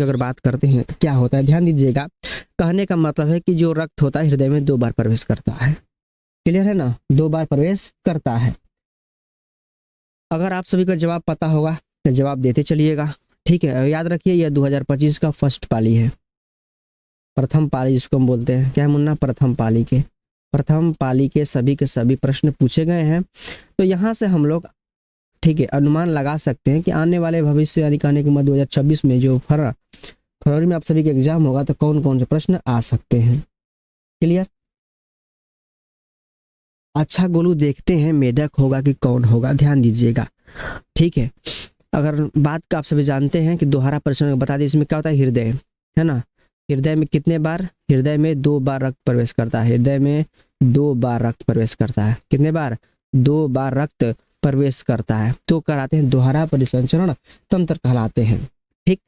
अगर बात करते हैं तो क्या होता है, ध्यान दीजिएगा। कहने का मतलब है कि जो रक्त होता है हृदय में 2 बार प्रवेश करता है। क्लियर है ना, 2 बार प्रवेश करता है। अगर आप सभी का जवाब पता होगा तो जवाब देते चलिएगा। ठीक है, याद रखिए यह 2025 का फर्स्ट पाली है, प्रथम पाली जिसको हम बोलते हैं। क्या है मुन्ना, प्रथम पाली के सभी प्रश्न पूछे गए हैं। तो यहाँ से हम लोग ठीक है अनुमान लगा सकते हैं कि आने वाले भविष्य यानी कहने के 2026 में जो फरवरी में आप सभी का एग्जाम होगा तो कौन कौन से प्रश्न आ सकते हैं। क्लियर। अच्छा गोलू, देखते हैं मेढक होगा कि कौन होगा, ध्यान दीजिएगा। ठीक है, अगर बात का आप सभी जानते हैं कि दोहरा प्रश्न बता दें, इसमें क्या होता है, हृदय है ना। हृदय में कितने बार, हृदय में 2 बार रक्त प्रवेश करता है। हृदय में 2 बार रक्त प्रवेश करता है। कितने बार, 2 बार रक्त प्रवेश करता है, तो कराते हैं दोहरा परिसंचरण तंत्र कहलाते हैं। ठीक,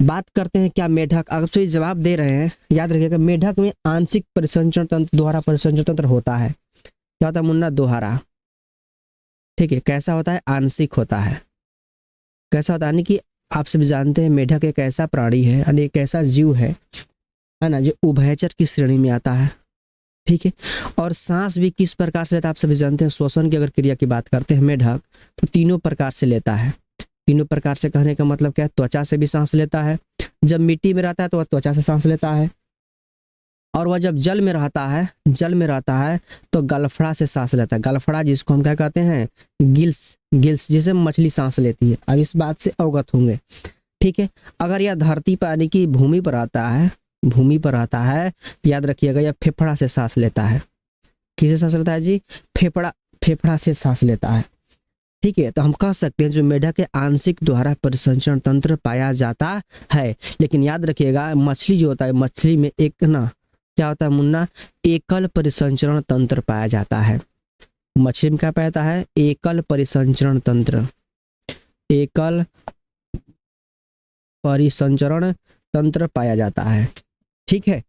बात करते हैं क्या मेढक, अगर सही जवाब दे रहे हैं याद रखिएगा, मेढक में आंशिक परिसंचरण तंत्र, दोहरा परिसंचरण तंत्र होता है। क्या होता है मुन्ना, दोहरा। ठीक है, कैसा होता है, आंशिक होता है। कैसा होता है, यानी कि आप सभी जानते हैं मेढक एक ऐसा प्राणी है, यानी एक ऐसा जीव है ना, जो उभयचर की श्रेणी में आता है। ठीक है, और सांस भी किस प्रकार से लेता है आप सभी जानते हैं। श्वसन की अगर क्रिया की बात करते हैं मेढक, तो 3 प्रकार से लेता है। 3 प्रकार से कहने का मतलब क्या है, त्वचा से भी सांस लेता है, जब मिट्टी में रहता है तो वह त्वचा से सांस लेता है, और वह जब जल में रहता है तो गलफड़ा से सांस लेता है। गलफड़ा जिसको हम क्या कहते हैं, गिल्स जिसे मछली सांस लेती है। अब इस बात से अवगत होंगे। ठीक है, अगर यह धरती पर यानी कि भूमि पर आता है तो याद रखिएगा यह फेफड़ा से सांस लेता है। किसे सांस लेता है जी, फेफड़ा से सांस लेता है। ठीक है, तो हम कह सकते हैं जो मेढक के आंशिक दोहरा परिसंचरण तंत्र पाया जाता है। लेकिन याद रखिएगा मछली जो होता है, मछली में एक ना क्या होता है मुन्ना, एकल परिसंचरण तंत्र पाया जाता है। मछली में क्या पाया है, एकल परिसंचरण तंत्र, एकल परिसंचरण तंत्र पाया जाता है। ठीक है,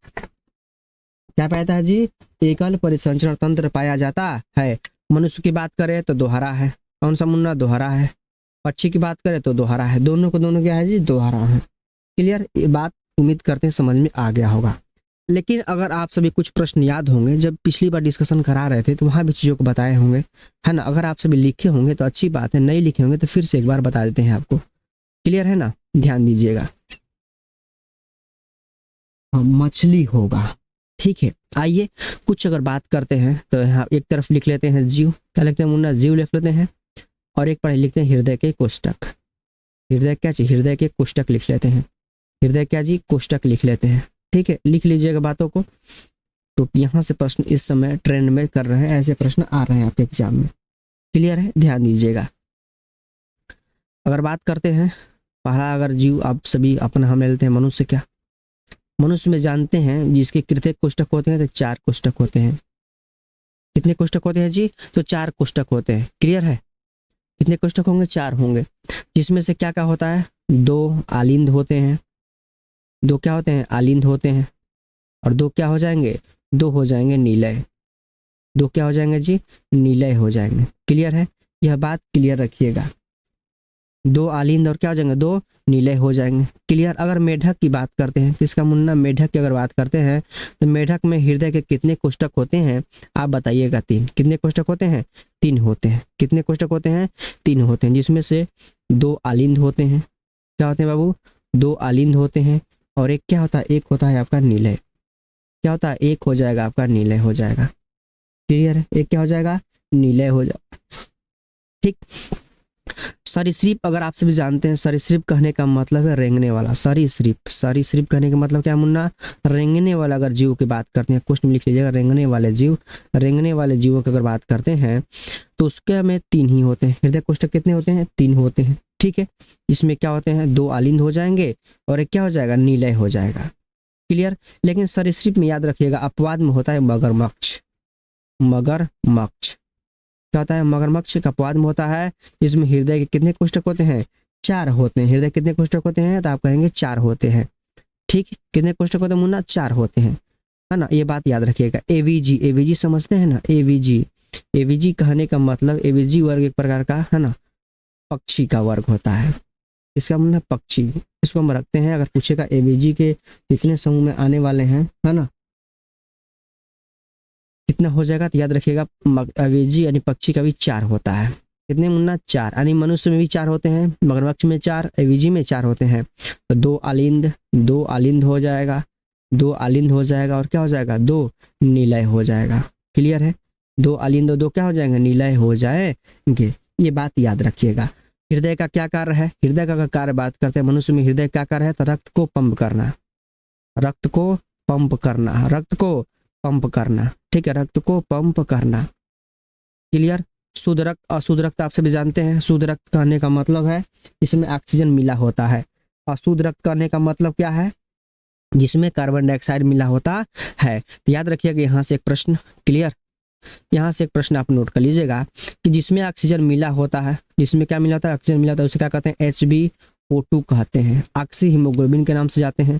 क्या पाया है जी, एकल परिसंचरण तंत्र पाया जाता है। मनुष्य की बात करें तो दोहरा है। कौन सा मुन्ना, दोहरा है। पक्षी की बात करें तो दोहरा है। दोनों को दोनों क्या है जी, दोहरा है। क्लियर, ये बात उम्मीद करते हैं समझ में आ गया होगा। लेकिन अगर आप सभी कुछ प्रश्न याद होंगे, जब पिछली बार डिस्कशन करा रहे थे तो वहां भी चीजों को बताए होंगे, है ना। अगर आप सभी लिखे होंगे तो अच्छी बात है, नहीं लिखे होंगे तो फिर से एक बार बता देते हैं आपको। क्लियर है ना, ध्यान दीजिएगा। मछली होगा। ठीक है, आइए कुछ अगर बात करते हैं तो यहाँ एक तरफ लिख लेते हैं जीव, क्या लिखते हैं मुन्ना, जीव लिख लेते हैं, और एक पर लिखते हैं हृदय के कोष्टक। हृदय क्या चीज, हृदय के कोष्टक लिख लेते हैं। हृदय क्या जी, कोष्टक लिख लेते हैं। ठीक है, लिख लीजिएगा बातों को। तो यहाँ से प्रश्न इस समय ट्रेंड में कर रहे हैं, ऐसे प्रश्न आ रहे हैं आपके एग्जाम में। क्लियर है, ध्यान दीजिएगा। अगर बात करते हैं पहला अगर जीव आप सभी अपना हम लेते हैं मनुष्य। क्या मनुष्य में जानते हैं जिसके कितने कोष्टक होते हैं, तो 4 कोष्टक होते हैं। कितने कोष्टक होते हैं जी, तो 4 कोष्टक होते हैं। क्लियर है, कितने कोष्टक होंगे, 4 होंगे। जिसमें से क्या क्या होता है, 2 आलिंद होते हैं, 2 क्या होते हैं, आलिंद होते हैं, और 2 क्या हो जाएंगे, 2 हो जाएंगे निलय। 2 क्या हो जाएंगे जी, निलय हो जाएंगे। क्लियर है, यह बात क्लियर रखिएगा। 2 आलिंद और क्या हो जाएंगे, 2 नीले हो जाएंगे। क्लियर। अगर मेढक की बात करते हैं, किसका मुन्ना, मेढक की अगर बात करते हैं तो मेढक में हृदय के कितने कोष्टक होते हैं, आप बताइएगा। 3। कितने कोष्टक होते हैं, 3 होते हैं। कितने कोष्टक होते हैं, 3 होते हैं, जिसमें से 2 आलिंद होते हैं। क्या होते हैं बाबू, 2 आलिंद होते हैं, और एक क्या होता है, एक होता है आपका नीलय। क्या होता है, एक हो जाएगा आपका नीलय हो जाएगा। क्लियर है, एक क्या हो जाएगा, नीलय हो जाएगा। ठीक। सरीसृप अगर आप सभी जानते हैं, सरीसृप कहने का मतलब है रेंगने वाला। सरीसृप कहने का मतलब क्या है मुन्ना, रेंगने वाला। अगर जीव की बात करते हैं, क्वेश्चन में लिख लीजिएगा, रेंगने वाले जीव। रेंगने वाले जीवों की अगर बात करते हैं तो उसके में 3 ही होते हैं। हृदय कोष्टक कितने होते हैं, 3 होते हैं। ठीक है, इसमें क्या होते हैं, 2 आलिंद हो जाएंगे और एक क्या हो जाएगा, नीलय हो जाएगा। क्लियर। लेकिन सरीसृप में याद रखिएगा अपवाद में होता है मगरमच्छ। मगरमच्छ क्या होता है, मगरमच्छ का अपवाद में होता है। इसमें हृदय के कितने कोष्टक होते हैं, 4 होते हैं। हृदय कितने कोष्टक होते हैं, तो आप कहेंगे 4 होते हैं। ठीक, कितने कोष्टक होते हैं मुन्ना, 4 होते हैं, है ना। ये बात याद रखिएगा। एवीजी समझते हैं ना, एवीजी कहने का मतलब, एवीजी वर्ग एक प्रकार का है ना, पक्षी का वर्ग होता है। इसका मतलब पक्षी, इसको हम रखते हैं। अगर पूछेगा एवीजी के कितने समूह में आने वाले हैं, है ना, कितना हो जाएगा, तो याद रखिएगा एवीजी यानी पक्षी का भी 4 होता है। कितने मुन्ना, 4, यानी मनुष्य में भी 4 होते हैं, मगरमच्छ में 4, एवीजी में 4 होते हैं। तो 2 आलिंद हो जाएगा, 2 आलिंद हो जाएगा, और क्या हो जाएगा, 2 नीलय हो जाएगा। क्लियर है, 2 आलिंद और 2 क्या हो जाएंगे, नीलय हो जाएंगे। ये बात याद रखिएगा। हृदय का क्या कार्य है, हृदय का कार्य बात करते हैं, मनुष्य में हृदय क्या कार्य है, तो रक्त को पंप करना, रक्त को पंप करना, रक्त को पंप करना, ठीक है, रक्त को पंप करना। क्लियर। शुद्ध रक्त, अशुद्ध रक्त आप सभी जानते हैं। शुद्ध रक्त कहने का मतलब है इसमें ऑक्सीजन मिला होता है। अशुद्ध रक्त कहने का मतलब क्या है, जिसमें कार्बन डाइऑक्साइड मिला होता है। तो याद रखिएगा यहाँ से एक प्रश्न, क्लियर, यहाँ से एक प्रश्न आप नोट कर लीजिएगा कि जिसमें ऑक्सीजन मिला होता है, जिसमें क्या मिला होता है, ऑक्सीजन मिला होता है, उसे क्या कहते हैं, HbO2 कहते हैं। ऑक्सी हीमोग्लोबिन के नाम से जाते हैं।